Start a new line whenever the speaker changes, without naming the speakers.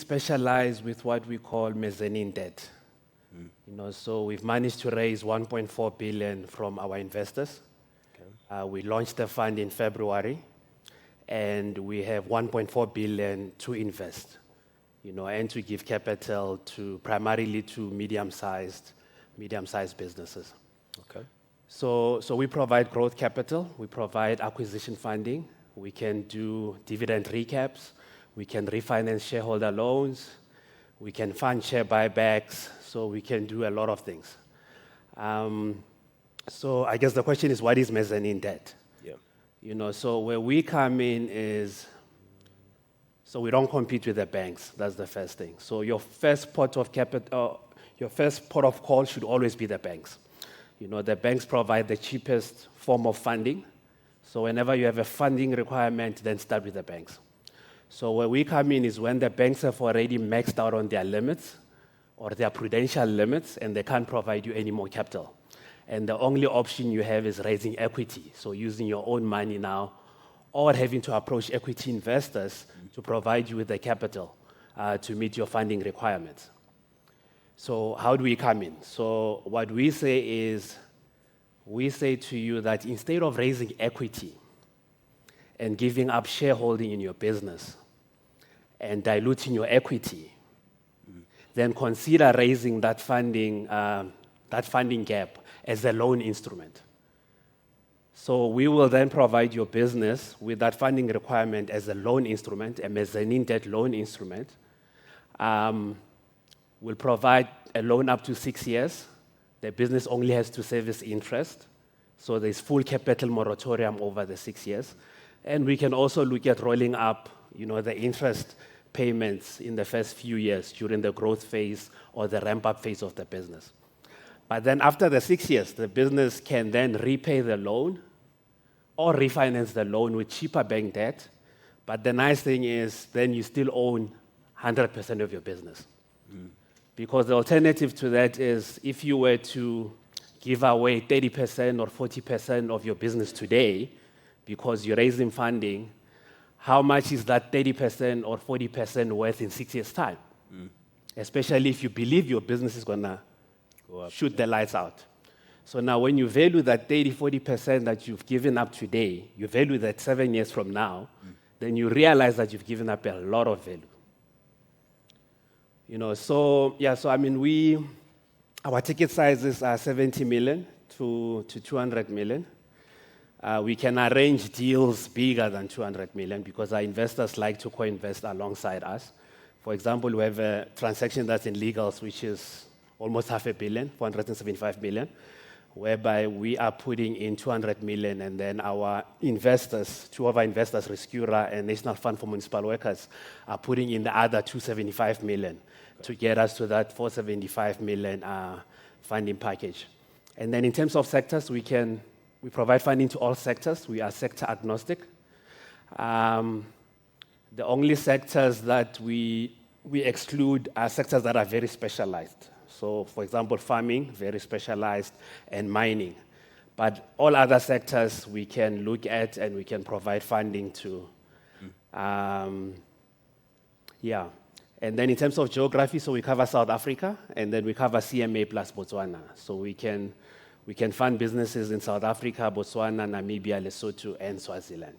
specialize with what we call mezzanine debt. So we've managed to raise 1.4 billion from our investors. Okay. We launched the fund in February, and we have 1.4 billion to invest, and to give capital to primarily to medium-sized businesses. Okay. So we provide growth capital, we provide acquisition funding, we can do dividend recaps, we can refinance shareholder loans, we can fund share buybacks, so we can do a lot of things. So I guess the question is, what is mezzanine debt? Yeah. So where we come in is, so we don't compete with the banks. That's the first thing. So your first port of call should always be the banks. The banks provide the cheapest form of funding. So whenever you have a funding requirement, then start with the banks. So where we come in is when the banks have already maxed out on their limits or their prudential limits, and they can't provide you any more capital. And the only option you have is raising equity, so using your own money now, or having to approach equity investors to provide you with the capital to meet your funding requirements. So how do we come in? So what we say is, we say to you that instead of raising equity and giving up shareholding in your business and diluting your equity, then consider raising that funding gap as a loan instrument. So we will then provide your business with that funding requirement as a loan instrument, a mezzanine debt loan instrument. We'll provide a loan up to 6 years. The business only has to service interest. So there's full capital moratorium over the 6 years. And we can also look at rolling up, the interest payments in the first few years during the growth phase or the ramp-up phase of the business. But then after the 6 years, the business can then repay the loan or refinance the loan with cheaper bank debt. But the nice thing is then you still own 100% of your business. Because the alternative to that is if you were to give away 30% or 40% of your business today because you're raising funding, how much is that 30% or 40% worth in 6 years' time? Especially if you believe your business is going to shoot the lights out. So now when you value that 40% that you've given up today, you value that 7 years from now, then you realize that you've given up a lot of value. Our ticket sizes are 70 million to 200 million. We can arrange deals bigger than 200 million because our investors like to co-invest alongside us. For example, we have a transaction that's in legals, which is almost 500 million, 475 million, whereby we are putting in 200 million, and then our investors, two of our investors, Rescura and National Fund for Municipal Workers, are putting in the other 275 million to get us to that 475 million funding package. And then in terms of sectors, we provide funding to all sectors. We are sector agnostic. The only sectors that we exclude are sectors that are very specialized. So, for example, farming, very specialized, and mining. But all other sectors we can look at and we can provide funding to. And then in terms of geography, so we cover South Africa, and then we cover CMA plus Botswana. So we can fund businesses in South Africa, Botswana, Namibia, Lesotho, and Swaziland.